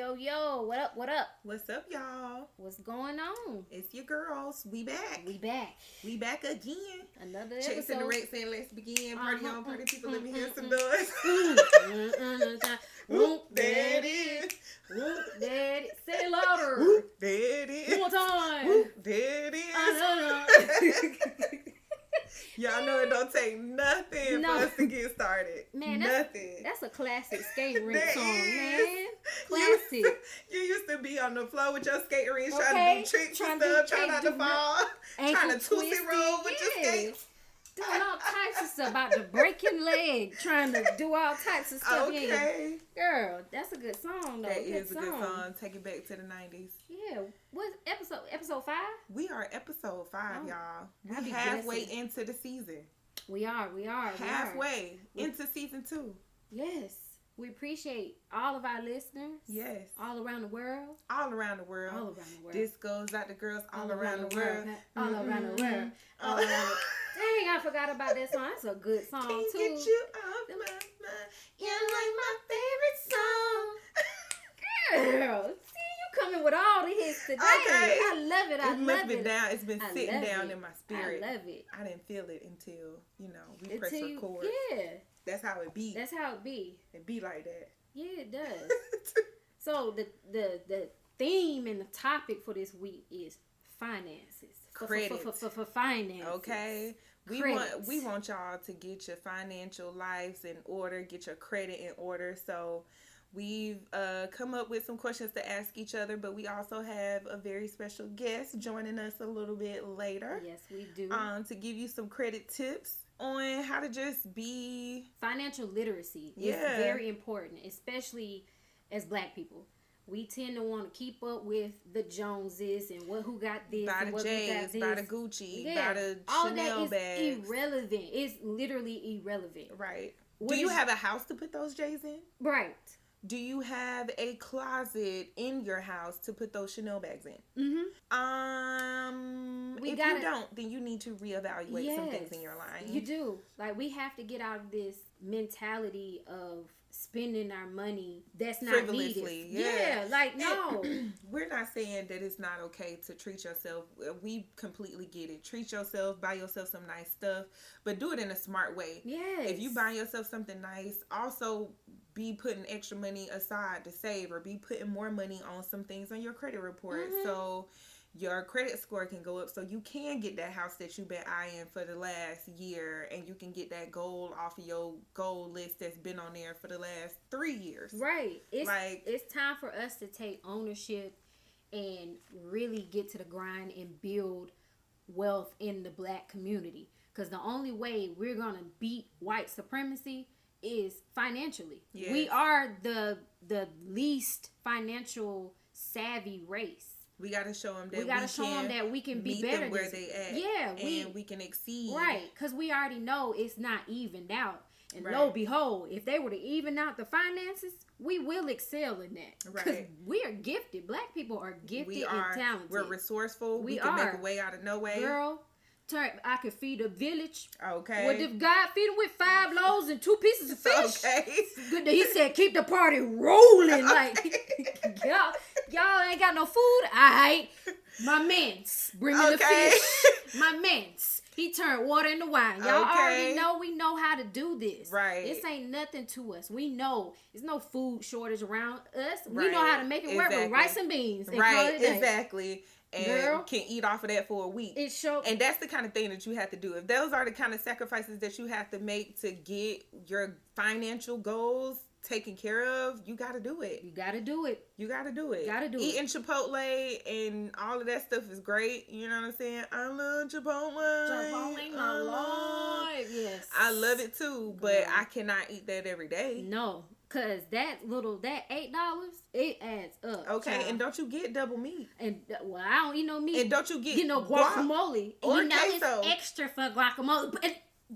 Yo, what up, What's up, y'all? What's going on? It's your girls. We back. We back Again. Another Chicks in the episode. race saying let's begin. Party on, party people, let me hear some noise. Whoop, there it is. Whoop, there it is. Say it louder. Whoop, there it is. One more time. Whoop, there it is. Y'all know it don't take nothing for us to get started. Man, nothing. That's a classic skate rink That song, is. man. Classic. You used to be on the floor with your skating rings trying to do tricks and stuff, trying not to fall, trying to tootsie roll with your skates. Doing all types of stuff, about to break your leg, trying to do all types of stuff. Okay. Girl, that's a good song, though. That is a good song. Take it back to the 90s. Yeah. What episode? Episode 5? We are episode 5, y'all. I'll be We halfway guessing. into the season. We are. Halfway into season 2. Yes. We appreciate all of our listeners. Yes. All around the world. All around the world. All around the world. This goes out to girls all around the world. All around the world. All around the Dang, I forgot about that song. That's a good song, Can't too. get you off my mind. You're like my favorite song. Girl, see, you coming with all the hits today. Okay. I love it. I It's love been it. down. It's been sitting love down it. in my spirit. I love it. I didn't feel it until, we press Until record. Yeah. That's how it be. That's how it be. It be like that. Yeah, it does. So the theme and the topic for this week is finances. Credit. For finances. Okay. We want y'all to get your financial lives in order, get your credit in order. So we've come up with some questions to ask each other, but we also have a very special guest joining us a little bit later. Yes, we do. To give you some credit tips on how to just be Financial literacy is very important, especially as Black people. We tend to want to keep up with the Joneses and who got this, buy and the what J's, who got this. buy the Gucci, Yeah. buy the all Chanel that is bags. irrelevant. It's literally irrelevant. Right. What Do you is- have a house to put those J's in? Right. Do you have a closet in your house to put those Chanel bags in? Mm-hmm. If you don't, then you need to reevaluate some things in your life. You do. Like, we have to get out of this mentality of spending our money that's not Frivolously, needed. yeah. Like, no. We're not saying that it's not okay to treat yourself. We completely get it. Treat yourself, buy yourself some nice stuff, but do it in a smart way. Yes. If you buy yourself something nice, also be putting extra money aside to save, or be putting more money on some things on your credit report. Mm-hmm. So your credit score can go up, so you can get that house that you've been eyeing for the last year, and you can get that goal off of your goal list that's been on there for the last 3 years. Right. It's time for us to take ownership and really get to the grind and build wealth in the Black community. Because the only way we're going to beat white supremacy is financially. Yes. We are the least financial savvy race. We got to show them that we can be meet better them where than, they at. Yeah, we can exceed. Right, because we already know it's not evened out. And Right. lo and behold, if they were to even out the finances, we will excel in that. Right. We are gifted. Black people are gifted and talented. We're resourceful. We can are. make a way out of no way. Girl, I could feed a village. Okay. What if God feed them with 5 loaves and 2 pieces of fish? Okay. Good. He said, keep the party rolling. Like, y'all ain't got no food. Alright. My mans. Bring me the fish. My mans. He turned water into wine. Y'all already know we know how to do this. Right. This ain't nothing to us. We know there's no food shortage around us. Right. We know how to make it work with rice and beans. And call it a day. Exactly. And Girl, can eat off of that for a week. And that's the kind of thing that you have to do. If those are the kind of sacrifices that you have to make to get your financial goals taken care of, you got to do it. You got to do it. Eating Chipotle and all of that stuff is great. You know what I'm saying? I love Chipotle. Chipotle, my life. Yes. I love it too, but I cannot eat that every day. No. Cause that $8, it adds up. Okay, child. and don't you get double meat? And well, I don't eat no meat. And don't you get no guacamole? or you know queso? It's extra for guacamole. But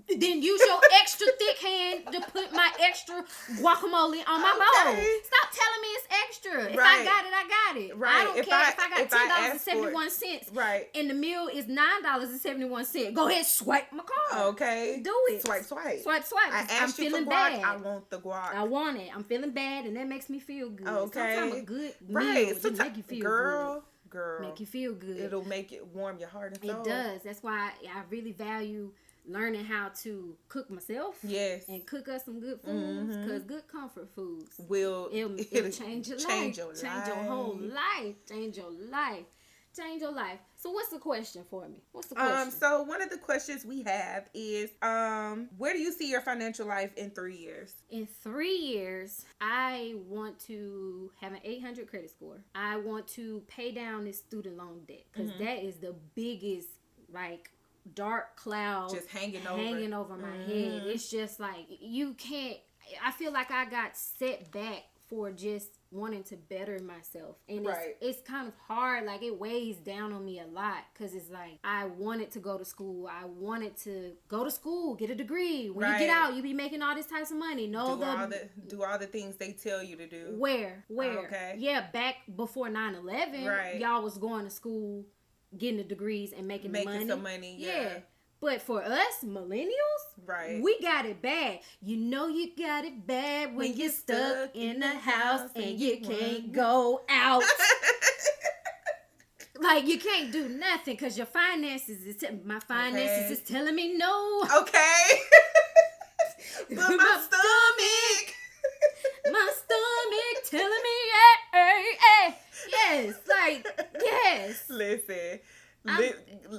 then use your extra thick hand to put my extra guacamole on my bowl. Stop telling me it's extra. If I got it, I got it. Right. I don't care if I got $10.71. Right. And the meal is $9.71. Go ahead, swipe my card. Okay. Do it. Swipe. I'm feeling bad. I want the guac. I want it. I'm feeling bad, and that makes me feel good. Okay. Sometimes a good meal just make you feel good. Girl. Make you feel good. It'll make it warm your heart and soul. It does. That's why I really value learning how to cook myself. Yes. And cook us some good foods, because good comfort foods it'll change your life. Change your whole life. Change your life. So what's the question for me? What's the question? So one of the questions we have is, where do you see your financial life in 3 years? In 3 years, I want to have an 800 credit score. I want to pay down this student loan debt, because that is the biggest, dark cloud just hanging over my head. It's just like, you can't, I feel like I got set back for just wanting to better myself, and it's kind of hard. Like, it weighs down on me a lot, because it's like, I wanted to go to school, get a degree. When you get out, you be making all this types of money. Do all the things they tell you to do. Where okay. Yeah, back before 9/11, y'all was going to school, getting the degrees and making some money. Yeah. But for us millennials, we got it bad. You know you got it bad when you're stuck in the house and you can't go out. Like, you can't do nothing because your finances is telling me no. Okay. But my stomach telling me yes.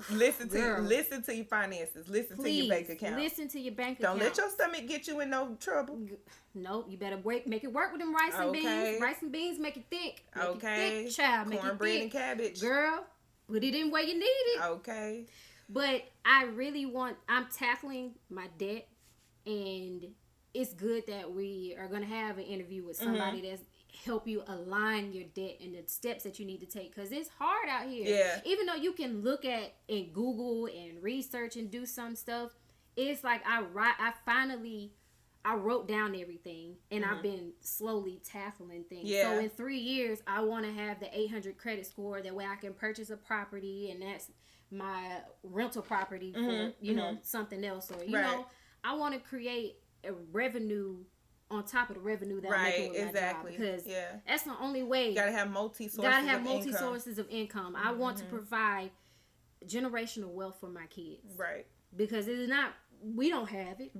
Listen to your finances. Listen to your bank account. Listen to your bank account. Don't let your stomach get you in no trouble. Nope, you better make it work with them rice and beans. Rice and beans make it thick. Make it thick, child. Make cornbread it thick. And cabbage. Girl, put it in where you need it. Okay. But I'm tackling my debt, and it's good that we are going to have an interview with somebody that's help you align your debt and the steps that you need to take, because it's hard out here. Yeah. Even though you can look at and Google and research and do some stuff, it's like I wrote down everything, and I've been slowly tackling things. Yeah. So in 3 years, I want to have the 800 credit score. That way I can purchase a property, and that's my rental property for something else, or know, I want to create a revenue on top of the revenue that I'm making with my job, because that's the only way. You gotta have multi sources of income. I want to provide generational wealth for my kids, because we don't have it,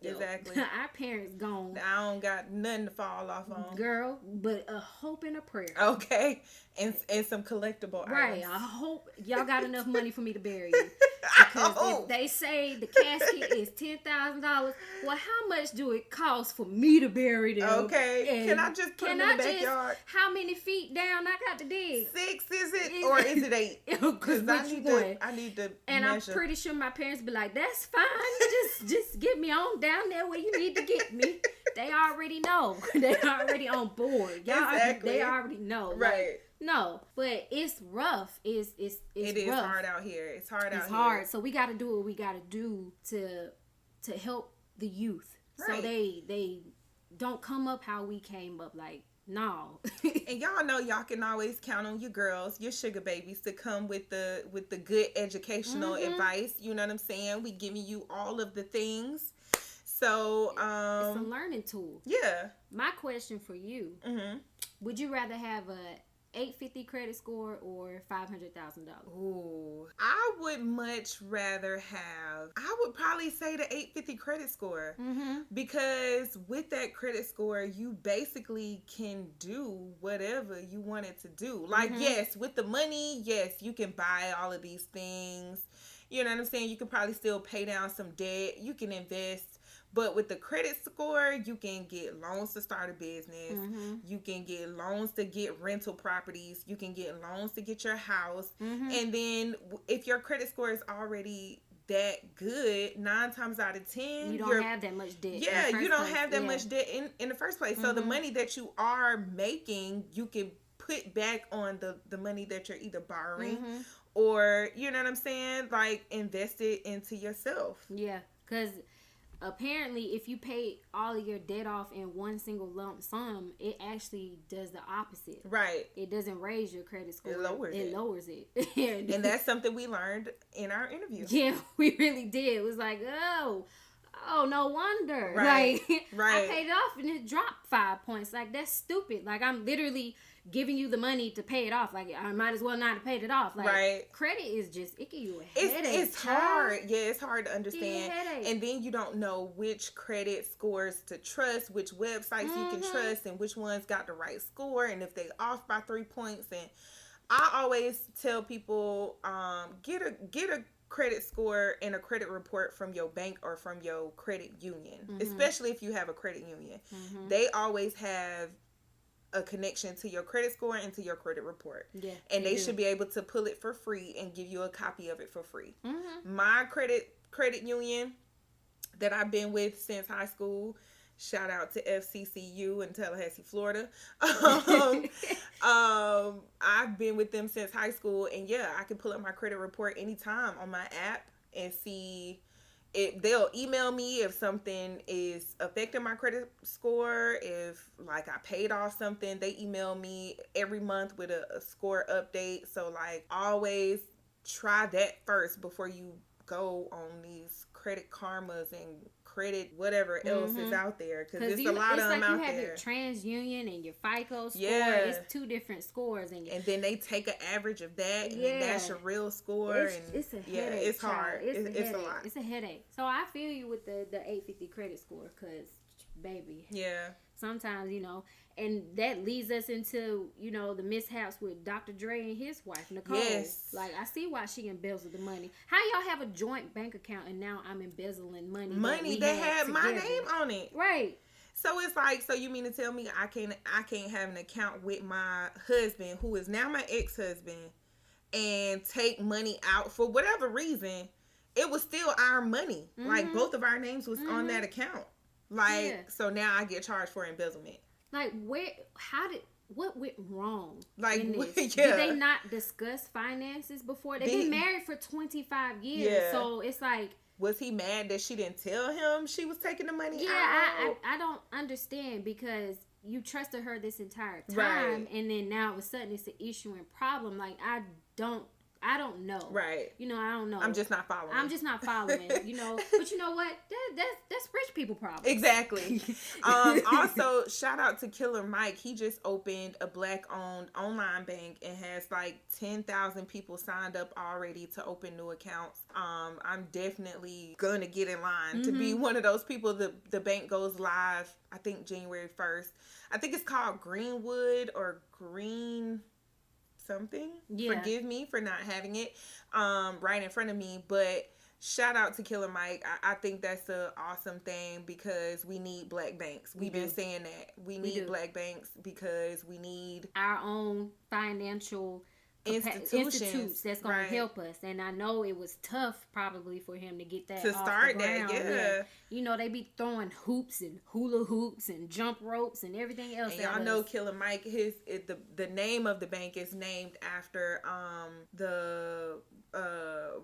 Exactly. Our parents gone. I don't got nothing to fall off on, girl, but a hope and a prayer. Okay, and some collectible items. I hope y'all got enough money for me to bury you. Because if they say the casket is $10,000, well, how much do it cost for me to bury them? Okay, and can I just put them in the backyard? How many feet down I got to dig? 6 is it, or is it 8? Because I need to. And measure. I'm pretty sure my parents be like, "That's fine. just get me on down there where you need to get me." They already know. They already on board. They already know. Right. No, but it's rough. It is rough. Hard out here. It's hard out here. It's hard. So we got to do what we got to do to help the youth, so they don't come up how we came up. Like, no. And y'all know y'all can always count on your girls, your sugar babies, to come with the good educational advice. You know what I'm saying? We giving you all of the things. So it's a learning tool. Yeah. My question for you: would you rather have a 850 credit score or $500,000? Ooh, I would much rather have. I would probably say the 850 credit score, because with that credit score, you basically can do whatever you wanted to do. Like, yes, with the money, yes, you can buy all of these things. You know what I'm saying? You can probably still pay down some debt. You can invest. But with the credit score, you can get loans to start a business. You can get loans to get rental properties. You can get loans to get your house. And then if your credit score is already that good, 9 times out of 10, you don't have that much debt. Yeah, you don't have that much debt in the first place. So the money that you are making, you can put back on the money that you're either borrowing or, you know what I'm saying, like, invest it into yourself. Yeah. Because apparently, if you pay all of your debt off in one single lump sum, it actually does the opposite. Right. It doesn't raise your credit score. It lowers it. And that's something we learned in our interview. Yeah, we really did. It was like, oh, no wonder. Right. Like, right. I paid it off and it dropped 5 points. Like, that's stupid. Like, I'm literally giving you the money to pay it off. Like, I might as well not have paid it off. Like, right. Credit is just, it give you a headache. It's hard. Yeah, it's hard to understand. And then you don't know which credit scores to trust, which websites you can trust, and which ones got the right score, and if they off by 3 points. And I always tell people, get a credit score and a credit report from your bank or from your credit union, especially if you have a credit union. They always have a connection to your credit score and to your credit report. Yeah, and they should be able to pull it for free and give you a copy of it for free. My credit union that I've been with since high school, shout out to FCCU in Tallahassee, Florida. I've been with them since high school, and yeah, I can pull up my credit report anytime on my app and see it. They'll email me if something is affecting my credit score. If like I paid off something, they email me every month with a score update. So like always try that first before you go on these credit karmas and credit whatever else is out there, because there's a lot of them out there. You have your TransUnion and your FICO score. Yeah, it's 2 different scores, and then they take an average of that, and then that's your real score. It's a headache. It's hard. It's a lot. It's a headache. So I feel you with the 850 credit score, because baby, sometimes and that leads us into the mishaps with Dr. Dre and his wife Nicole. Like, I see why she embezzled the money. How y'all have a joint bank account and now I'm embezzling money that had my name on it, right? So it's like, so you mean to tell me I can't have an account with my husband, who is now my ex-husband, and take money out for whatever reason? It was still our money. Like, both of our names was on that account. Like, so now I get charged for embezzlement. Like, what went wrong? Like, in this? Did they not discuss finances before? They've been married for 25 years. Yeah. So it's like, was he mad that she didn't tell him she was taking the money out? Yeah, I don't understand, because you trusted her this entire time, and then now all of a sudden it's an issue and problem. Like, I don't know. Right. I don't know. I'm just not following. But you know what? That's rich people problem. Exactly. Also, shout out to Killer Mike. He just opened a Black-owned online bank and has like 10,000 people signed up already to open new accounts. I'm definitely gonna get in line to be one of those people. The bank goes live, I think, January 1st. I think it's called Greenwood or Green something. Forgive me for not having it right in front of me, but shout out to Killer Mike. I think that's an awesome thing, because we need black banks. We've been saying that we need black banks, because we need our own financial institutes that's going to help us. And I know it was tough probably for him to get that to off start the ground. that. They be throwing hoops and hula hoops and jump ropes and everything else. And y'all know Killer Mike, the name of the bank is named after the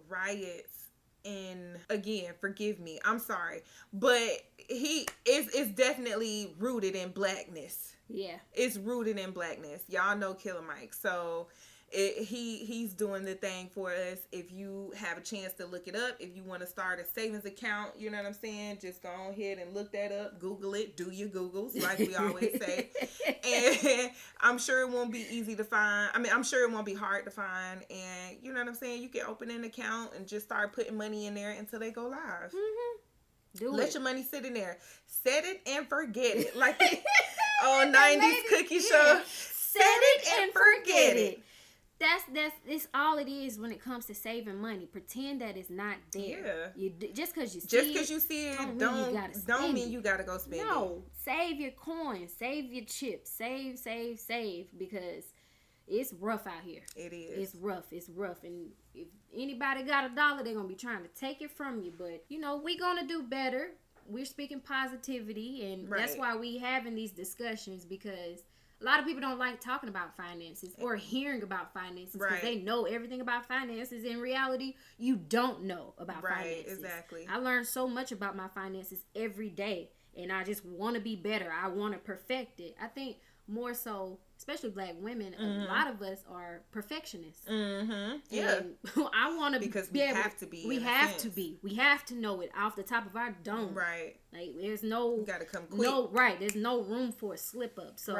riots in, again, forgive me, I'm sorry, but he is definitely rooted in blackness. Yeah, it's rooted in blackness. Y'all know Killer Mike, so he's doing the thing for us. If you have a chance to look it up, if you want to start a savings account, you know what I'm saying, just go ahead and look that up. Google it. Do your Googles, like we always say. And I'm sure it won't be easy to find. I'm sure it won't be hard to find. And you know what I'm saying, you can open an account and just start putting money in there until they go live. Let your money sit in there. Set it and forget it. Like on 90s cookie show. Set it and forget it. That's all it is when it comes to saving money. Pretend that it's not there. Yeah. Just because you see it don't mean you gotta go spend it. No, save your coins, save your chips, save, because it's rough out here. It is. It's rough. And if anybody got $1, they're gonna be trying to take it from you. But we're gonna do better. We're speaking positivity, and that's why we having these discussions, because A lot of people don't like talking about finances or hearing about finances because they know everything about finances. In reality, you don't know about finances. Right, exactly. I learn so much about my finances every day, and I just want to be better. I want to perfect it. I think more so, especially Black women, a lot of us are perfectionists. Yeah. And I want to because we have to be. We have to be. We have to know it off the top of our dome. Right. Like there's no. You gotta come quick. There's no room for a slip up. So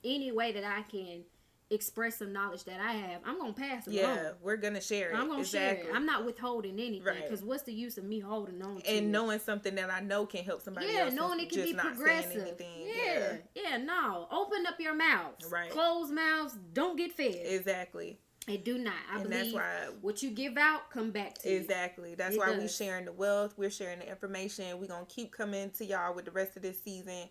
any way that I can express some knowledge that I have, I'm gonna pass it along. Yeah, we're gonna share it. I'm gonna share it. I'm not withholding anything because what's the use of me holding on to and knowing something that I know can help somebody else. Knowing it can be progressive. No. Open up your mouths. Right. Closed mouths don't get fed. Exactly. They do not. I believe that's why what you give out come back to you. Exactly. That's why we're sharing the wealth. We're sharing the information. We're going to keep coming to y'all with the rest of this season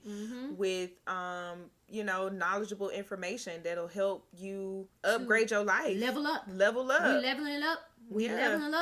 with, knowledgeable information that'll help you upgrade your life. Level up. We leveling up. We leveling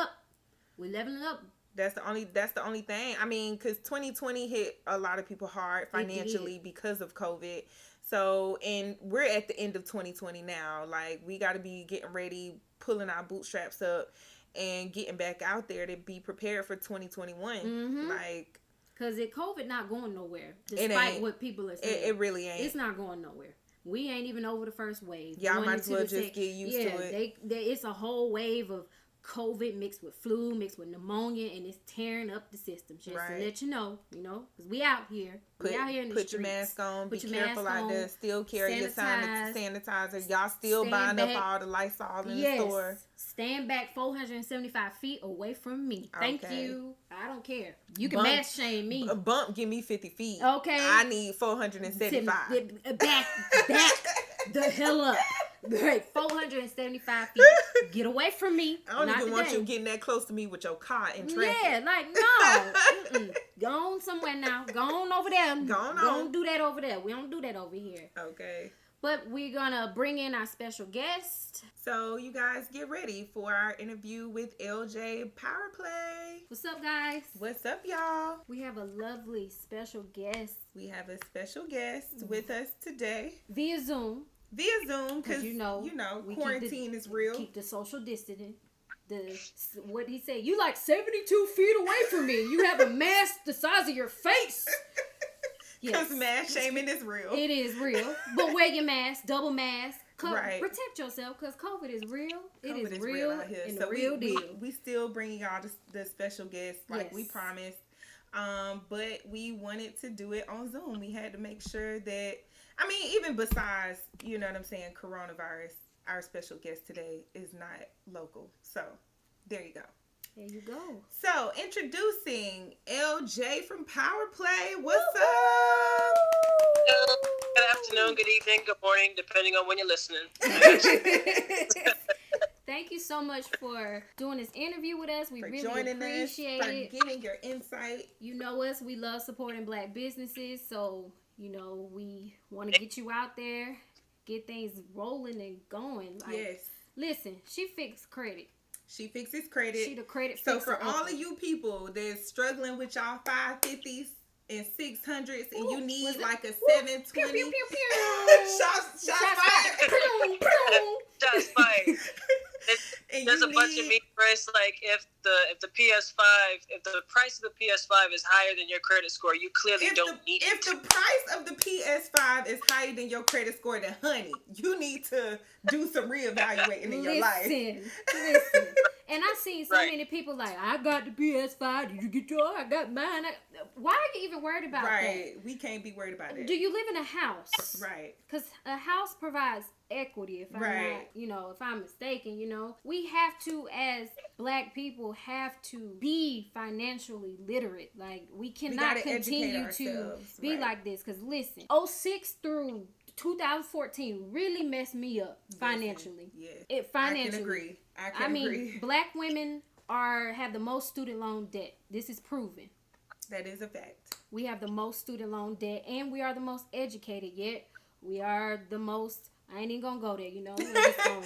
up. That's the only thing. I mean, because 2020 hit a lot of people hard financially because of COVID. So, and we're at the end of 2020 now. Like, we got to be getting ready, pulling our bootstraps up, and getting back out there to be prepared for 2021. Like, because COVID not going nowhere, despite what people are saying. It really ain't. It's not going nowhere. We ain't even over the first wave. Y'all might as well just get used to it. It's a whole wave of COVID mixed with flu, mixed with pneumonia, and it's tearing up the system. Just to let you know, because we out here. We out here in the streets. Put your mask on. Be careful out there. Still carry your sanitizer. Y'all still buying up all the Lysol in the store. Stand back 475 feet away from me. Thank you. I don't care. You can mask shame me. A bump, give me 50 feet. Okay. I need 475. Back the hell up. Right, 475 feet. Get away from me. I don't even want you getting that close to me with your car and traffic. Yeah, like, no. Go on somewhere now. Go on over there. Don't do that over there. We don't do that over here. Okay. But we're going to bring in our special guest. So, you guys get ready for our interview with LJ Power Play. What's up, guys? What's up, y'all? We have a lovely special guest. We have a special guest with us today. Via Zoom, because quarantine is real. Keep the social distancing. What he said, you like 72 feet away from me. You have a mask the size of your face. Because mask shaming is real. It is real. But wear your mask, double mask. Protect yourself because COVID is real. It is real out here. And so the real deal. We still bringing y'all the special guests like we promised. But we wanted to do it on Zoom. We had to make sure that, even besides, you know what I'm saying, coronavirus, our special guest today is not local. So, there you go. There you go. So, introducing LJ from Power Play. What's up? Hello. Good afternoon, good evening, good morning, depending on when you're listening. Thank you so much for doing this interview with us. We really appreciate it. For giving your insight. You know us. We love supporting Black businesses. So, we want to get you out there, get things rolling and going. Listen, she fixed credit. She fixes credit. She the credit fixer. So for all of you people that's struggling with y'all 550s and 600s and you need like a 720. Pew, pew, pew, pew. Shots fired. Shots fired. There's a bunch of memes where it's like if the PS5, if the price of the PS5 is higher than your credit score, you clearly don't need it. If the price of the PS5 is higher than your credit score, then honey, you need to do some reevaluating in your life. Listen. And I've seen so many people like, I got the PS5. Did you get yours? I got mine. Why are you even worried about that? Right. We can't be worried about it. Do you live in a house? Right. Because a house provides equity, if I'm not, if I'm mistaken, we have to, as Black people, have to be financially literate. Like, we cannot continue to be like this. Because listen, 06 through 2014 really messed me up financially. Yeah. Financially. I can agree. Black women have the most student loan debt. This is proven. That is a fact. We have the most student loan debt, and we are the most educated. Yet we are the most. I ain't even gonna go there. I'm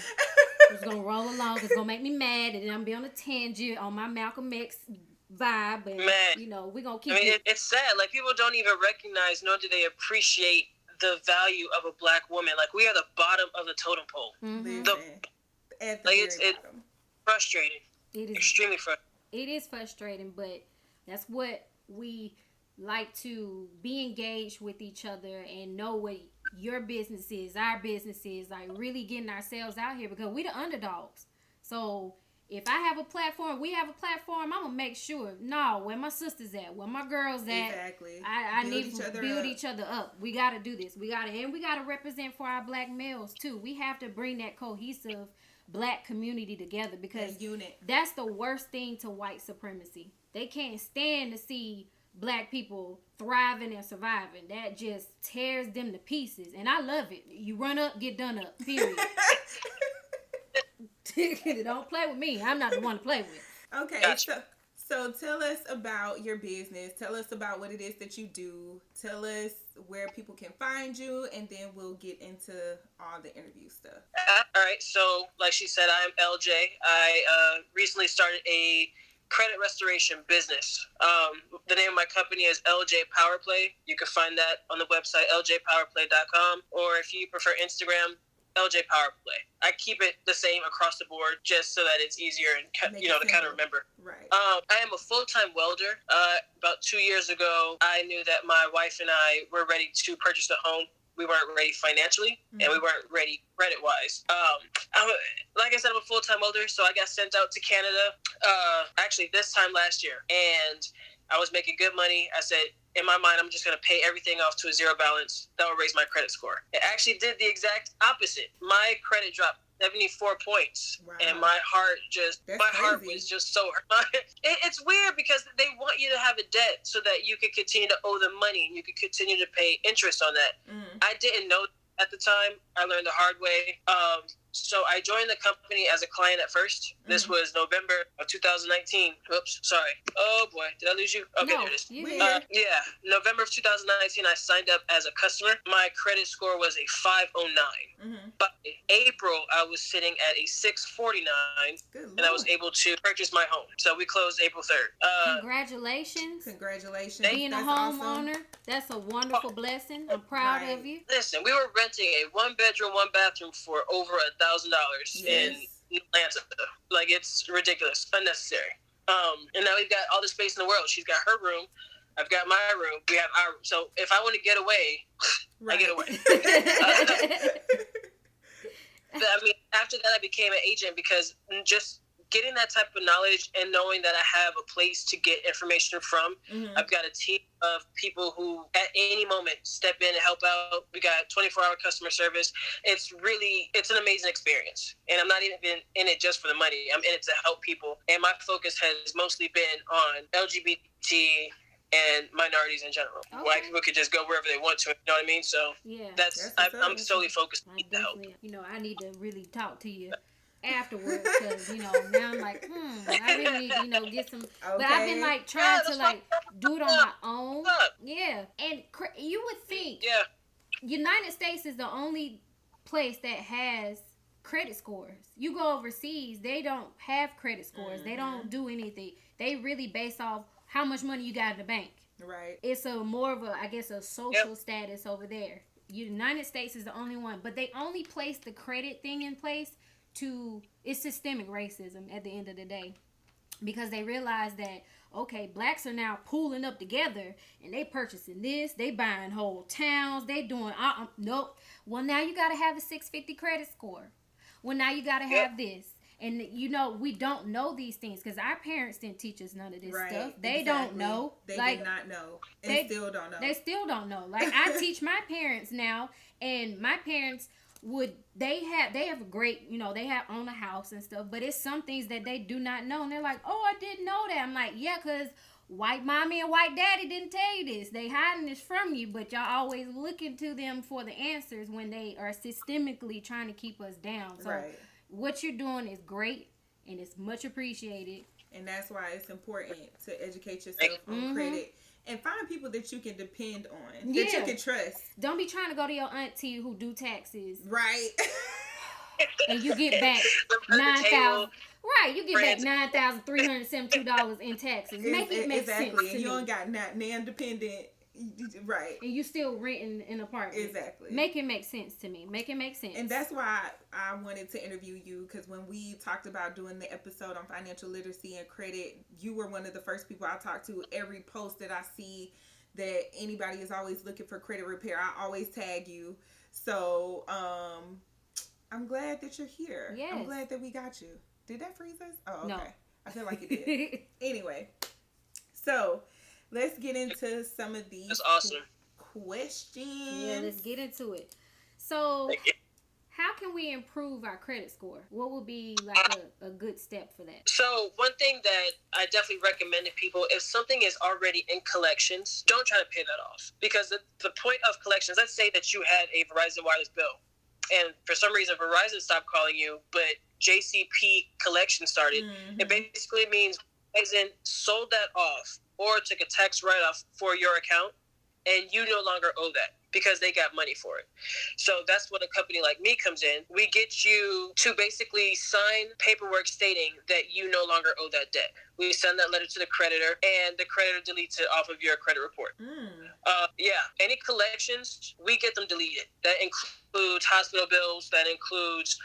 just gonna roll along. It's gonna make me mad, and then I'm gonna be on a tangent on my Malcolm X vibe. And we're gonna keep. It's sad. Like, people don't even recognize, nor do they appreciate the value of a black woman. Like, we are the bottom of the totem pole. Mm-hmm. It's frustrating. It is extremely frustrating. It is frustrating, but that's what we like, to be engaged with each other and know what your business is, our business is, like really getting ourselves out here, because we the underdogs. So if I have a platform, we have a platform, I'm gonna make sure, where my sisters at, where my girls at. Exactly. I need to build each other up. We gotta do this. We gotta represent for our black males too. We have to bring that cohesive black community together, because that's the worst thing to white supremacy. They can't stand to see black people thriving and surviving. That just tears them to pieces, and I love it. You run up, get done up, period. Don't play with me. I'm not the one to play with. Okay, so tell us about your business. Tell us about what it is that you do. Tell us where people can find you, and then we'll get into all the interview stuff. All right, so like she said, I'm LJ. I recently started a credit restoration business. The name of my company is LJ Power Play. You can find that on the website ljpowerplay.com, or if you prefer Instagram, LJ Power Play. I keep it the same across the board just so that it's easier and to kind of remember. Right. I am a full-time welder. About 2 years ago, I knew that my wife and I were ready to purchase a home. We weren't ready financially, and we weren't ready credit-wise. Like I said, I'm a full-time welder, so I got sent out to Canada, actually this time last year, and I was making good money. I said, in my mind, I'm just going to pay everything off to a zero balance. That will raise my credit score. It actually did the exact opposite. My credit dropped 74 points. Wow. And my heart was just so hurt. It's weird because they want you to have a debt so that you can continue to owe them money and you can continue to pay interest on that. I didn't know at the time. I learned the hard way. So I joined the company as a client at first. This was November of 2019. Oops, sorry. Oh boy, did I lose you? Okay, there it is. November of 2019, I signed up as a customer. My credit score was a 509. But in April, I was sitting at a 649, and I was able to purchase my home. So we closed April 3rd. Congratulations. Being a homeowner, that's a wonderful blessing. I'm proud of you. Listen, we were renting a 1-bedroom, 1-bathroom for over $1,000 in Atlanta. Like, it's ridiculous, unnecessary. And now we've got all the space in the world. She's got her room. I've got my room. We have our room. So if I want to get away, I get away. I mean, after that, I became an agent because just getting that type of knowledge and knowing that I have a place to get information from. I've got a team of people who at any moment step in and help out. We got 24-hour customer service. It's an amazing experience. And I'm not even in it just for the money. I'm in it to help people. And my focus has mostly been on LGBT and minorities in general. Okay. White people could just go wherever they want to, you know what I mean? So I'm solely focused on the help. I need to really talk to you afterwards, because now I'm like, I really need to get some. Okay. But I've been like trying to do it on my own. And you would think United States is the only place that has credit scores. You go overseas, they don't have credit scores. They don't do anything. They really base off how much money you got in the bank. Right. It's more of a social status over there. United States is the only one, but they only place the credit thing in place it's systemic racism at the end of the day, because they realize that, okay, blacks are now pooling up together and they purchasing this, they buying whole towns, they doing nope. Well, now you got to have a 650 credit score. Well, now you got to have this. And we don't know these things because our parents didn't teach us none of this stuff. They don't know. They did not know. And still don't know. They still don't know. Like, I teach my parents now, and my parents they have a great, they own a house and stuff, but it's some things that they do not know. And they're like, oh, I didn't know that. I'm like, yeah, because white mommy and white daddy didn't tell you this. They hiding this from you, but y'all always looking to them for the answers when they are systemically trying to keep us down. So what you're doing is great, and it's much appreciated. And that's why it's important to educate yourself on credit. And find people that you can depend on, that you can trust. Don't be trying to go to your auntie who do taxes. Right. And you get back $9,000. Right, you get back $9,372 in taxes. Make it make sense. And you don't got non-dependent Right. And you still renting an apartment. Exactly. Make it make sense to me. Make it make sense. And that's why I wanted to interview you, because when we talked about doing the episode on financial literacy and credit, you were one of the first people I talked to. Every post that I see that anybody is always looking for credit repair, I always tag you. So I'm glad that you're here. Yes. I'm glad that we got you. Did that freeze us? Oh, okay. No. I feel like it did. Anyway, so let's get into some of these. That's awesome. Questions. Yeah, let's get into it. So, how can we improve our credit score? What would be like a good step for that? So one thing that I definitely recommend to people, if something is already in collections, don't try to pay that off. Because the point of collections, let's say that you had a Verizon wireless bill, and for some reason Verizon stopped calling you, but JCP collection started. Mm-hmm. It basically means Verizon sold that off or took a tax write-off for your account, and you no longer owe that because they got money for it. So that's when a company like me comes in. We get you to basically sign paperwork stating that you no longer owe that debt. We send that letter to the creditor, and the creditor deletes it off of your credit report. Any collections, we get them deleted. That includes hospital bills, that includes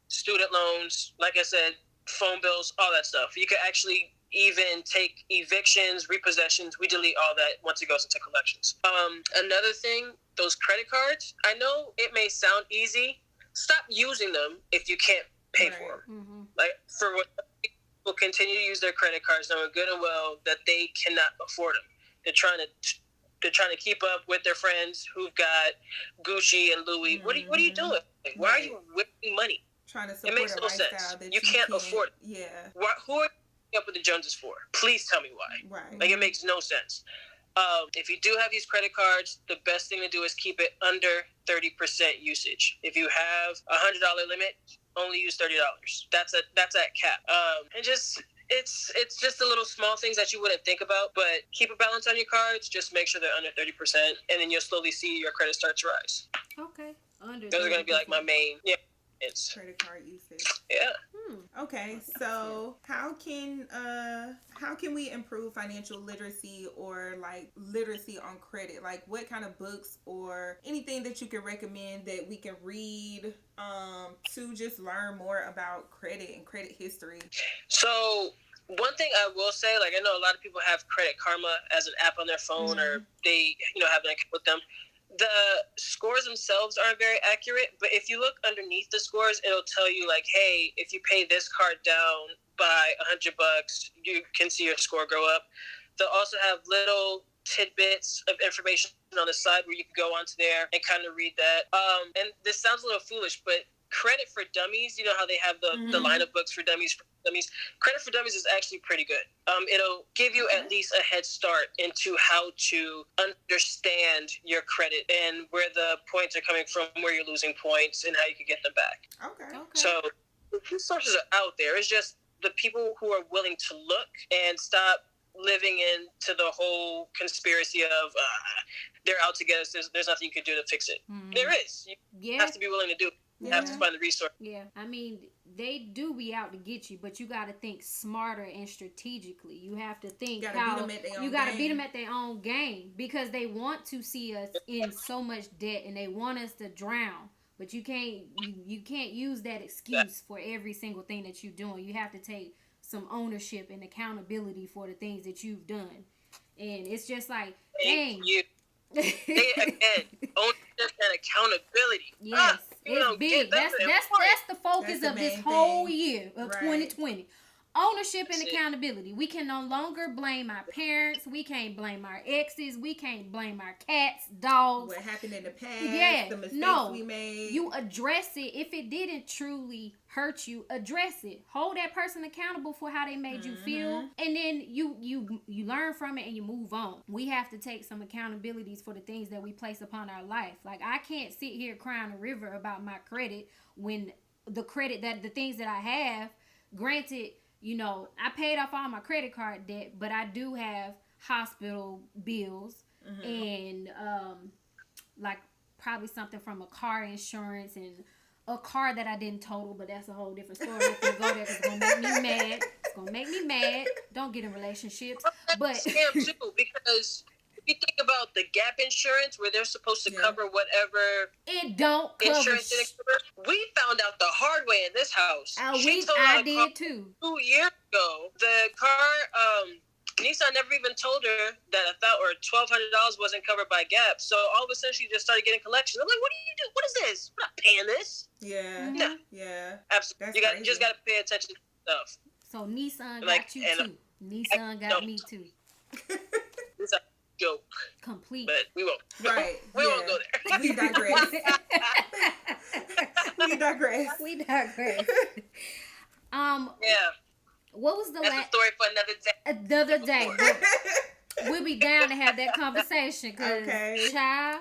student loans, like I said, phone bills, all that stuff. You could actually even take evictions, repossessions. We delete all that once it goes into collections. Another thing, those credit cards, I know it may sound easy. Stop using them if you can't pay for them. Mm-hmm. Like, for what people continue to use their credit cards knowing good and well that they cannot afford them. They're trying to keep up with their friends who've got Gucci and Louis. Mm-hmm. What are you doing? Why are you whipping money? Trying to support it makes a no lifestyle sense. that You can't afford it. Yeah. Who are you up with the Joneses for? Please tell me why. Right. Like, it makes no sense. If you do have these credit cards, the best thing to do is keep it under 30% usage. If you have a $100 limit, only use $30. That's at cap. And just it's just the little small things that you wouldn't think about, but keep a balance on your cards. Just make sure they're under 30%, and then you'll slowly see your credit start to rise. Okay. Those are going to be like my main credit card usage. Yeah. Okay, so how can we improve financial literacy, or like literacy on credit? Like, what kind of books or anything that you can recommend that we can read to just learn more about credit and credit history? So one thing I will say, like, I know a lot of people have Credit Karma as an app on their phone, or they have an account with them. The scores themselves aren't very accurate, but if you look underneath the scores, it'll tell you, like, hey, if you pay this card down by $100, you can see your score go up. They'll also have little tidbits of information on the side where you can go onto there and kind of read that. And this sounds a little foolish, but Credit for Dummies, you know how they have the line of books for dummies. Credit for Dummies is actually pretty good. It'll give you at least a head start into how to understand your credit and where the points are coming from, where you're losing points, and how you can get them back. Okay. So resources are out there. It's just the people who are willing to look and stop living into the whole conspiracy of they're out to get us. There's nothing you can do to fix it. There is. You have to be willing to do it. You have to find the resource. Yeah, I mean, they do be out to get you, but you got to think smarter and strategically. You have to think you how you got to beat them at their own game, because they want to see us in so much debt and they want us to drown. But you can't use that excuse for every single thing that you're doing. You have to take some ownership and accountability for the things that you've done. And it's just like, dang. Again, ownership and accountability. Yes, it's big. That's the focus of this whole year of 2020. Ownership and accountability. We can no longer blame our parents. We can't blame our exes. We can't blame our cats, dogs. What happened in the past, the mistakes we made. You address it. If it didn't truly hurt you, address it. Hold that person accountable for how they made you feel. And then you learn from it and you move on. We have to take some accountabilities for the things that we place upon our life. Like, I can't sit here crying a river about my credit when the things that I have, granted, I paid off all my credit card debt, but I do have hospital bills and like probably something from a car insurance and a car that I didn't total, but that's a whole different story. If you go there, it's gonna make me mad. It's gonna make me mad. Don't get in relationships. But scam too, because you think about the gap insurance where they're supposed to cover whatever it don't cover insurance didn't cover, we found out the hard way in this house. I did too. 2 years ago, the car, Nissan never even told her that $1,200 wasn't covered by Gap. So all of a sudden, she just started getting collections. I'm like, what do you do? What is this? I'm not paying this. Yeah. No. Yeah. Absolutely. You just got to pay attention to stuff. So Nissan got you too. Nissan got me too. It's a joke. Complete. But we won't. Right. We won't go there. We digress. We digress. Yeah. What was the last? That's a story for another day. Another day. We'll be down to have that conversation. Child,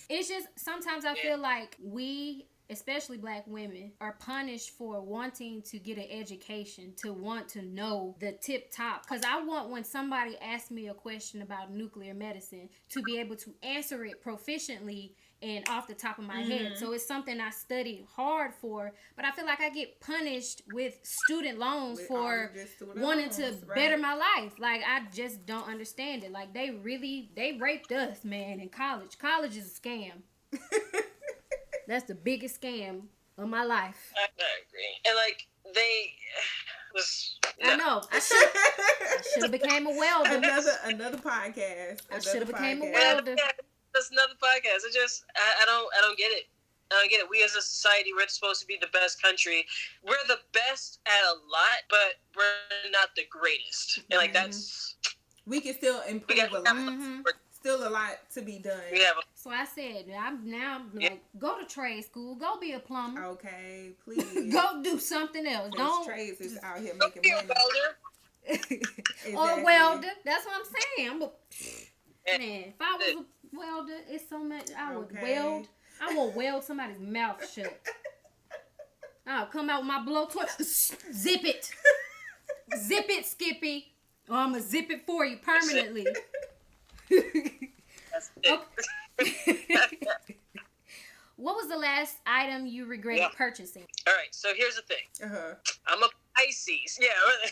it's just sometimes I feel like we, especially Black women, are punished for wanting to get an education, to want to know the tip top. Because I want, when somebody asks me a question about nuclear medicine, to be able to answer it proficiently and off the top of my head. So it's something I studied hard for, but I feel like I get punished with student loans for wanting to better my life. Like, I just don't understand it. Like, they raped us, man, in college. College is a scam. That's the biggest scam of my life. I agree. And like, I know. I should have became a welder. Another podcast. I should have became a welder. That's another podcast. I don't get it. I don't get it. We as a society, we're supposed to be the best country. We're the best at a lot, but we're not the greatest. And like, we can still improve a lot. Still a lot to be done. So I said, I'm like, go to trade school, go be a plumber. Okay, please. Go do something else. Don't trades is out here making money. Exactly. Or a welder. That's what I'm saying. Man, if I was a welder, it's so much I would weld. I will weld somebody's mouth shut. I'll come out with my blowtorch. Zip it. Zip it, Skippy. Or I'm going to zip it for you permanently. That's it. Okay. What was the last item you regretted purchasing? All right, so here's the thing. I'm a Pisces. Yeah,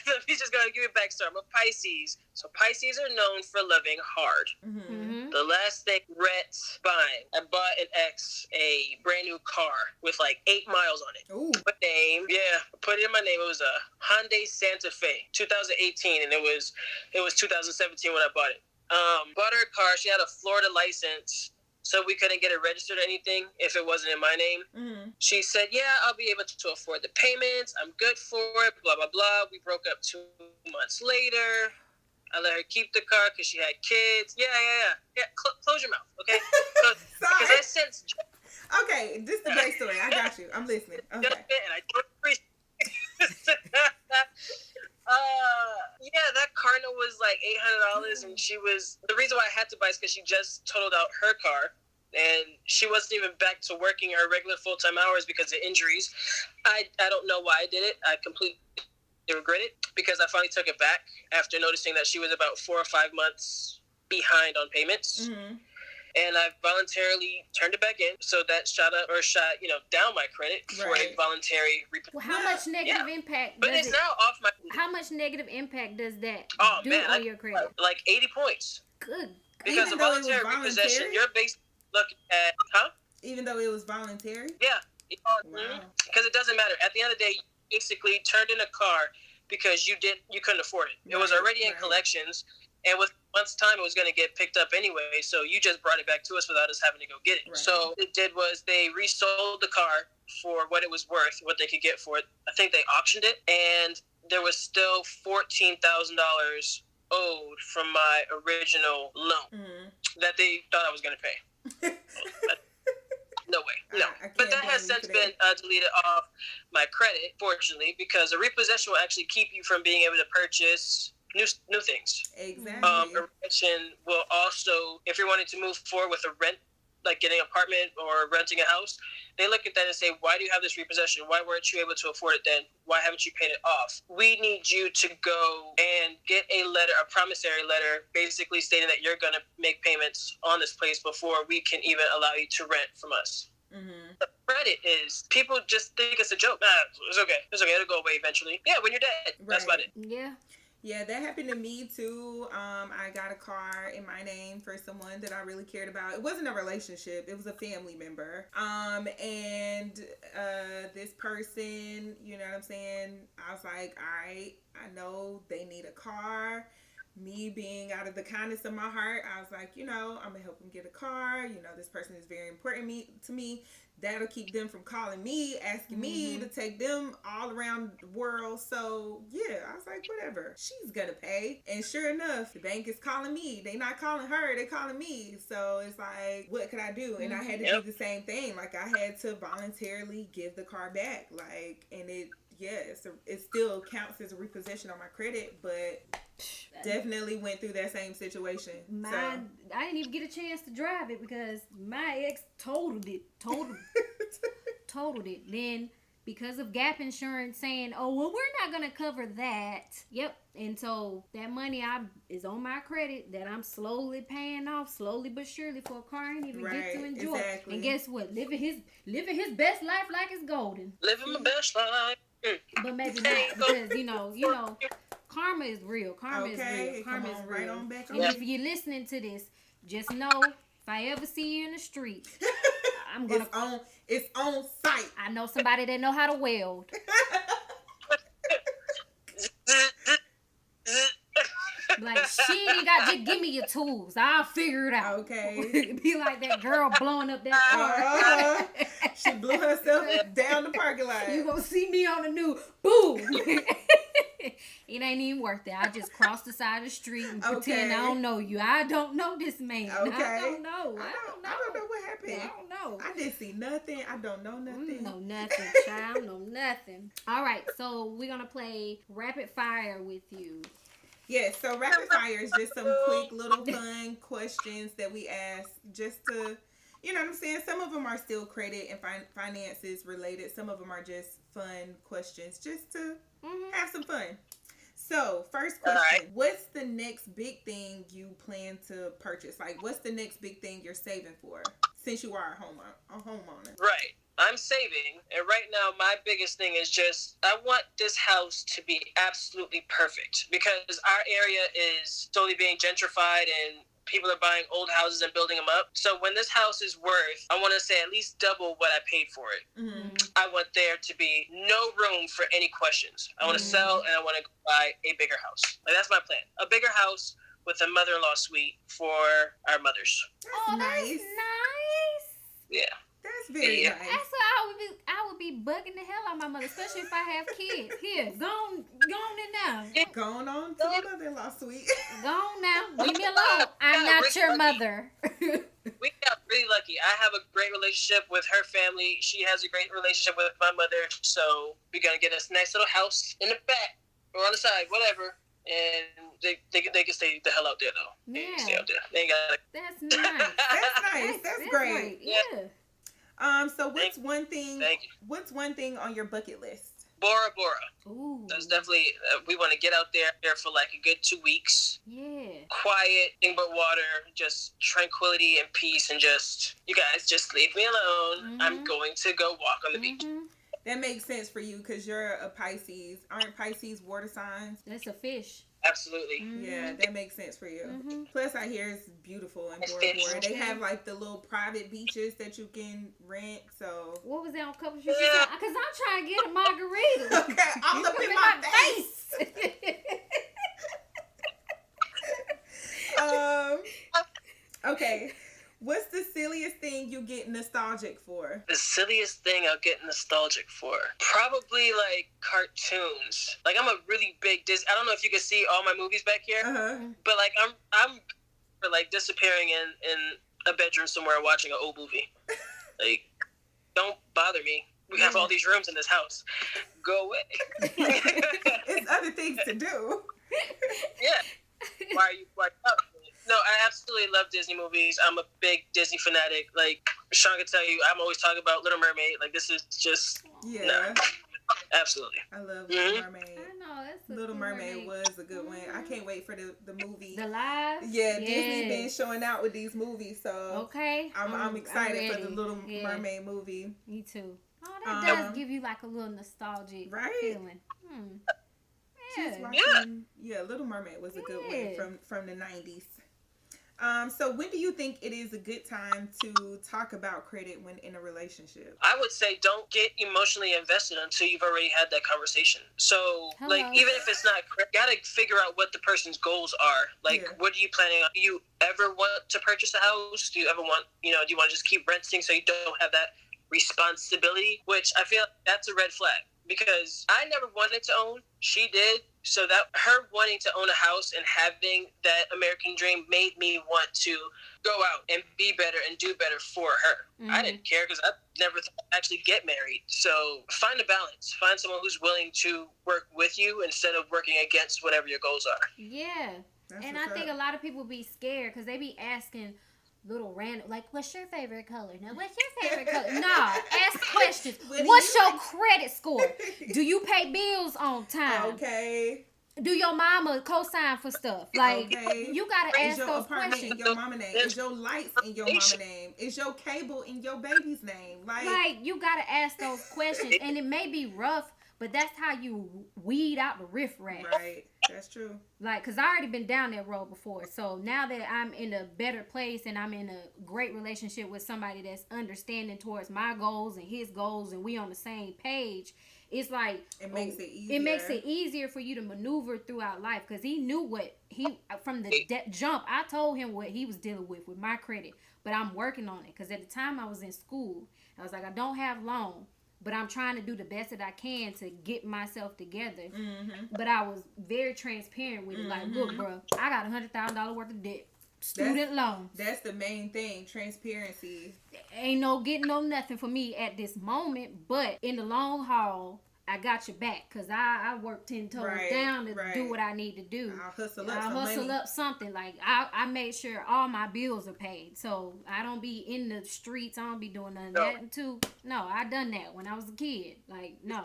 let me just go and give you a backstory. I'm a Pisces. So Pisces are known for loving hard. The last thing I bought an ex a brand new car with like 8 miles on it. Ooh. My name, put it in my name. It was a Hyundai Santa Fe, 2018, and it was 2017 when I bought it. Bought her a car. She had a Florida license, so we couldn't get it registered or anything if it wasn't in my name. She said, I'll be able to afford the payments. I'm good for it, blah, blah, blah. We broke up 2 months later. I let her keep the car because she had kids. Yeah. Close your mouth, okay? Because I sense... Okay, this is the backstory. I got you. I'm listening. Okay. And I don't appreciate that car note was like $800, and the reason why I had to buy is because she just totaled out her car, and she wasn't even back to working her regular full-time hours because of injuries. I don't know why I did it. I completely regret it because I finally took it back after noticing that she was about 4 or 5 months behind on payments. And I voluntarily turned it back in, so that shot down my credit for a voluntary repossession. Well, how much negative impact? But it's now off my. How much negative impact does that do on your credit? Like 80 points. Good. Because a voluntary repossession, you're basically looking at, Even though it was voluntary. Yeah. Because it doesn't matter. At the end of the day, you basically turned in a car because you couldn't afford it. It was already in collections. And with months' time, it was going to get picked up anyway. So you just brought it back to us without us having to go get it. Right. So what it did was they resold the car for what it was worth, what they could get for it. I think they auctioned it, and there was still $14,000 owed from my original loan that they thought I was going to pay. No way. No. But that has since been deleted off my credit, fortunately, because a repossession will actually keep you from being able to purchase new things. Exactly. A repossession will also, if you're wanting to move forward with a rent, like getting an apartment or renting a house, they look at that and say, why do you have this repossession? Why weren't you able to afford it then? Why haven't you paid it off? We need you to go and get a promissory letter, basically stating that you're going to make payments on this place before we can even allow you to rent from us. The credit is, people just think it's a joke. Nah, it's okay. It'll go away eventually. Yeah, when you're dead. That's about it. Yeah. Yeah, that happened to me too. I got a car in my name for someone that I really cared about. It wasn't a relationship; it was a family member. And this person, you know what I'm saying? I was like, all right, I know they need a car. Me being out of the kindness of my heart, I was like, I'm gonna help them get a car. This person is very important to me. That'll keep them from calling me, asking me to take them all around the world. So yeah, I was like, whatever. She's gonna pay. And sure enough, the bank is calling me. They not calling her, they calling me. So it's like, what could I do? And I had to do the same thing. Like, I had to voluntarily give the car back. Like, and it still counts as a repossession on my credit, but definitely went through that same situation. I didn't even get a chance to drive it because my ex totaled it. Then because of gap insurance saying, oh, well, we're not going to cover that. Yep. And so that money is on my credit that I'm slowly paying off, slowly but surely, for a car I ain't even get to enjoy. Exactly. And guess what? Living his best life like it's golden. Living my best life. But maybe not, because karma is real. Karma is real. Karma is real. Right on back on. And if you're listening to this, just know if I ever see you in the street, I'm gonna. It's on site. I know somebody that know how to weld. Like, she ain't got, just give me your tools. I'll figure it out. Okay. Be like that girl blowing up that car. She blew herself down the parking lot. You gonna see me on the news. Boom. It ain't even worth it. I just cross the side of the street and pretend I don't know you. I don't know this man. Okay. I don't know. I don't know what happened. I don't know. I didn't see nothing. I don't know nothing. Know nothing, child. I don't know nothing. All right, so we're gonna play rapid fire with you. Yes, so rapid fire is just some quick little fun questions that we ask just to, you know what I'm saying? Some of them are still credit and finances related. Some of them are just fun questions just to have some fun. So, first question, what's the next big thing you plan to purchase? Like, what's the next big thing you're saving for since you are a homeowner? Right. I'm saving, and right now my biggest thing is just I want this house to be absolutely perfect because our area is slowly being gentrified and people are buying old houses and building them up. So when this house is worth, I want to say at least double what I paid for it. Mm-hmm. I want there to be no room for any questions. I want to sell and I want to buy a bigger house. Like, that's my plan. A bigger house with a mother-in-law suite for our mothers. That's nice. Yeah. That's very nice. That's what I would be bugging the hell out of my mother, especially if I have kids. Here, go on in now. Going on to the mother-in-law suite. Go on now. Leave me alone. I'm not your mother. We got really lucky. I have a great relationship with her family. She has a great relationship with my mother. So we're going to get us a nice little house in the back or on the side, whatever. And they can stay the hell out there, though. Yeah. They can stay out there. They ain't got That's nice. That's nice. That's great. Right. Yeah. So what's one thing on your bucket list? Bora Bora. Ooh. That's definitely, we want to get out there for like a good 2 weeks. Yeah. Quiet, nothing but water, just tranquility and peace, and just, you guys just leave me alone. Mm-hmm. I'm going to go walk on the beach. That makes sense for you because you're a Pisces. Aren't Pisces water signs? That's a fish. Absolutely. Yeah, that makes sense for you. Plus, I hear it's beautiful in Bora Bora. They have like the little private beaches that you can rent. So what was that on Couple Street? Because I'm trying to get a margarita. Okay, all up in my face. Okay. What's the silliest thing you get nostalgic for? The silliest thing I'll get nostalgic for? Probably like cartoons. Like, I'm a really big Disney. I don't know if you can see all my movies back here, but like I'm like disappearing in a bedroom somewhere watching an old movie. Like, don't bother me. We have all these rooms in this house. Go away. It's other things to do. Yeah. Why are you up? No, I absolutely love Disney movies. I'm a big Disney fanatic. Like, Sean can tell you, I'm always talking about Little Mermaid. Like, this is just... Yeah. Nah. Absolutely. I love Little Mermaid. I know, that's a Little Mermaid was a good one. I can't wait for the movie. The live? Yeah, Disney's been showing out with these movies, so... Okay. I'm excited for the Little Mermaid movie. Me too. Oh, that does give you like a little nostalgic feeling. Just watching, Little Mermaid was a good one from the 90s. So when do you think it is a good time to talk about credit when in a relationship? I would say don't get emotionally invested until you've already had that conversation. So, like, even if it's not correct, you gotta figure out what the person's goals are. Like, what are you planning on? Do you ever want to purchase a house? Do you ever want, do you want to just keep renting so you don't have that responsibility? Which I feel like that's a red flag. Because I never wanted to own. She did. So that her wanting to own a house and having that American dream made me want to go out and be better and do better for her. Mm-hmm. I didn't care because I never thought I'd actually get married. So find a balance. Find someone who's willing to work with you instead of working against whatever your goals are. Yeah. And I think a lot of people be scared because they be asking little random, like, what's your favorite color? Now, what's your favorite color? Nah, ask questions. What's your credit score? Do you pay bills on time? Okay. Do your mama co-sign for stuff? Like, you gotta ask those questions. Is your apartment in your mama name? Is your lights in your mama name? Is your cable in your baby's name? Like, you gotta ask those questions, and it may be rough, but that's how you weed out the riffraff. Right. That's true. Like, because I already been down that road before. So now that I'm in a better place and I'm in a great relationship with somebody that's understanding towards my goals and his goals and we on the same page, it's like... It makes it easier. It makes it easier for you to maneuver throughout life because he knew what he... From the jump, I told him what he was dealing with my credit. But I'm working on it because at the time I was in school. I was like, I don't have loan. But I'm trying to do the best that I can to get myself together. Mm-hmm. But I was very transparent with it. Like, look, bro, I got $100,000 worth of debt. Student loans. That's the main thing. Transparency. Ain't no getting no nothing for me at this moment. But in the long haul, I got your back. Because I work 10 toes down to do what I need to do. I'll hustle up something. Like, I made sure all my bills are paid. So, I don't be in the streets. I don't be doing none of that too. No, I done that when I was a kid. Like, no.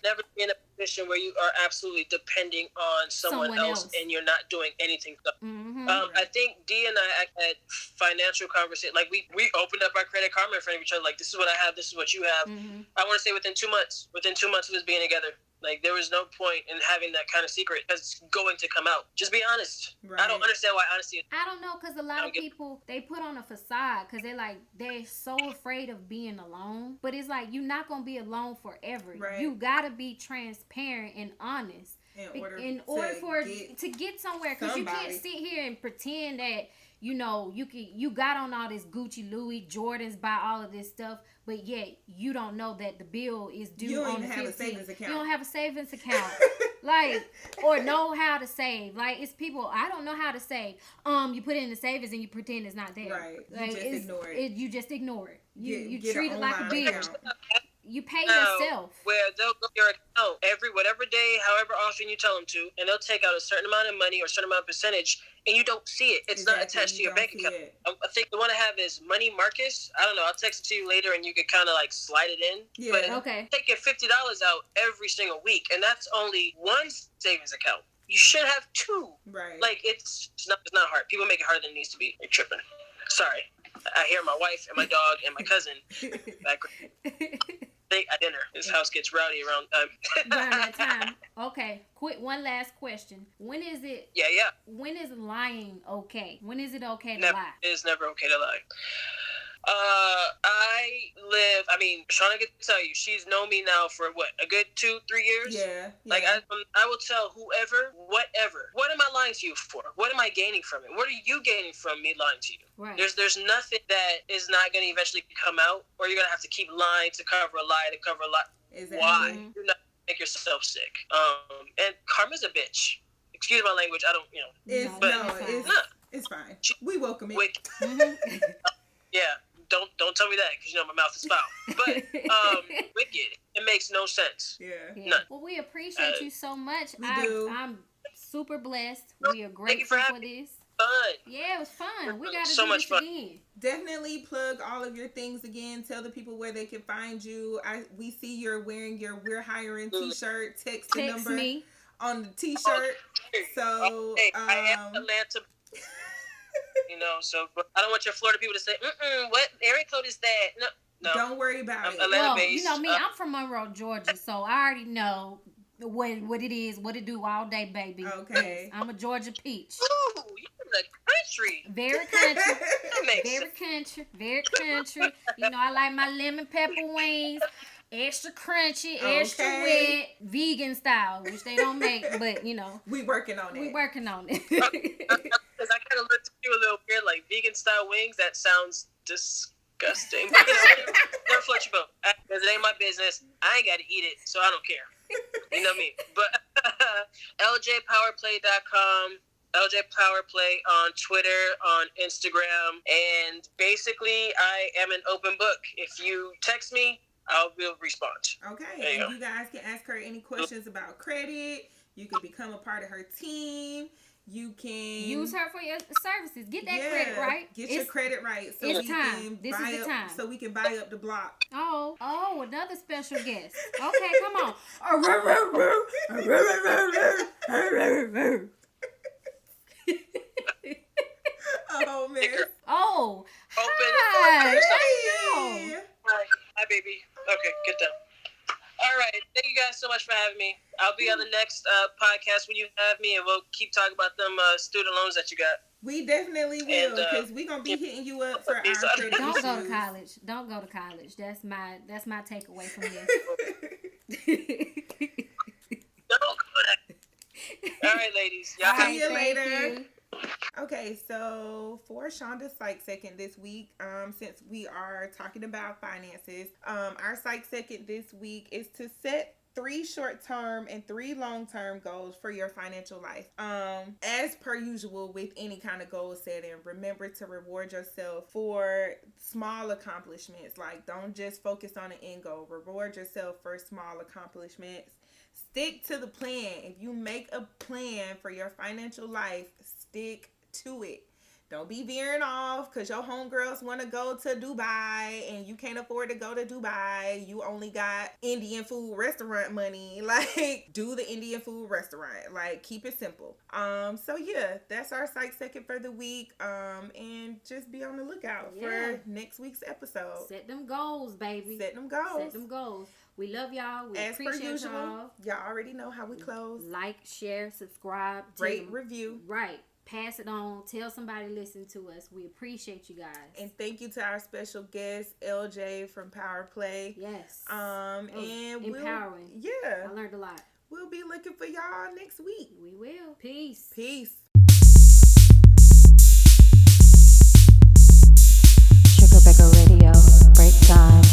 Never be in a position where you are absolutely depending on someone else and you're not doing anything. Mm-hmm. I think Dee and I had financial conversation. Like, we opened up our Credit Karma in front of each other. Like, this is what I have. This is what you have. Mm-hmm. I want to say within 2 months. Within 2 months of us being together. Like, there was no point in having that kind of secret because it's going to come out. Just be honest. Right. I don't understand why honesty is... I don't know, because a lot of people, they put on a facade because they're so afraid of being alone. But it's like, you're not going to be alone forever. Right. You got to be transparent and honest in order to get somewhere. Because you can't sit here and pretend that, you got on all this Gucci, Louis, Jordans, buy all of this stuff, but yet you don't know that the bill is due on the 15th. You don't have a savings account. You don't have a savings account. Like, or know how to save. Like, it's people, I don't know how to save. You put it in the savings and you pretend it's not there. Right. You just ignore it. You just ignore it. You treat it like a bill. You pay yourself. Where they'll go to your account whatever day, however often you tell them to, and they'll take out a certain amount of money or a certain amount of percentage, and you don't see it. It's not attached to your bank account. I think the one I have is Money Marcus. I don't know. I'll text it to you later, and you can kind of like slide it in. Yeah. But taking $50 out every single week, and that's only one savings account. You should have two. Right. Like, it's not hard. People make it harder than it needs to be. You're tripping. Sorry. I hear my wife and my dog and my cousin back at dinner. This house gets rowdy around that time. Okay, one last question. When is it? Yeah. When is lying okay? When is it okay to lie? It is never okay to lie. Shauna can tell you, she's known me now for what, a good 2-3 years? Yeah. Like, I will tell whoever, whatever, what am I lying to you for? What am I gaining from it? What are you gaining from me lying to you? Right. There's nothing that is not going to eventually come out, or you're going to have to keep lying to cover a lie. Exactly. Why? You're not going to make yourself sick. And karma's a bitch. Excuse my language. I don't, It's fine. We welcome it. Yeah. Don't tell me that because my mouth is foul. But wicked, it makes no sense. Yeah. None. Well, we appreciate you so much. I'm super blessed. We are grateful for this. Fun. Yeah, it was fun. We got to so do much this fun. again. Definitely plug all of your things again. Tell the people where they can find you. We see you're wearing your We're Hiring t-shirt. Text the number me on the t-shirt. So I am Atlanta. So I don't want your Florida people to say, what area code is that? No. Don't worry about it. Atlanta based. You know me, I'm from Monroe, Georgia, so I already know what it is, what it do all day, baby. Okay. Yes, I'm a Georgia peach. Ooh, you from the country. Very country. Very country. Very country. You know, I like my lemon pepper wings. Extra crunchy, extra wet, vegan style, which they don't make, but you know. We working on it. We working on it. Because I kind of looked at you a little weird, like vegan style wings. That sounds disgusting. But, you know, never float your boat. Because it ain't my business. I ain't got to eat it, so I don't care. You know me. But LJPowerPlay.com. LJ Powerplay on Twitter, on Instagram, and basically I am an open book. If you text me, I will respond. Okay, and you guys can ask her any questions about credit. You can become a part of her team. You can use her for your services. Get that credit right. Get your credit right. So it's time. This is the time. So we can buy up the block. Oh, another special guest. Okay, come on. Oh man. Oh. Open. Hi. Hi, baby. Okay, get down. All right. Thank you guys so much for having me. I'll be on the next podcast when you have me, and we'll keep talking about them student loans that you got. We definitely will, because we're gonna be hitting you up for our credit Don't issues. go to college. Don't go to college. That's my takeaway from this. Don't go there. All right, ladies. Y'all See you later. You. Okay, so for Shonda's Psych Second this week, since we are talking about finances, our Psych Second this week is to set 3 short-term and 3 long-term goals for your financial life. As per usual with any kind of goal setting, remember to reward yourself for small accomplishments. Like, don't just focus on an end goal. Reward yourself for small accomplishments. Stick to the plan. If you make a plan for your financial life, stick to it. Don't be veering off because your homegirls want to go to Dubai and you can't afford to go to Dubai. You only got Indian food restaurant money. Like, do the Indian food restaurant. Like, keep it simple. So yeah, that's our Psych Second for the week. And just be on the lookout for next week's episode. Set them goals, baby. Set them goals. Set them goals. We love y'all. We As per appreciate usual, y'all already know how we close. Like, share, subscribe. Rate, review. Right. Pass it on. Tell somebody listen to us. We appreciate you guys. And thank you to our special guest, LJ from Power Play. Yes. And empowering. I learned a lot. We'll be looking for y'all next week. We will. Peace. SugarBakeHerRadio. Break time.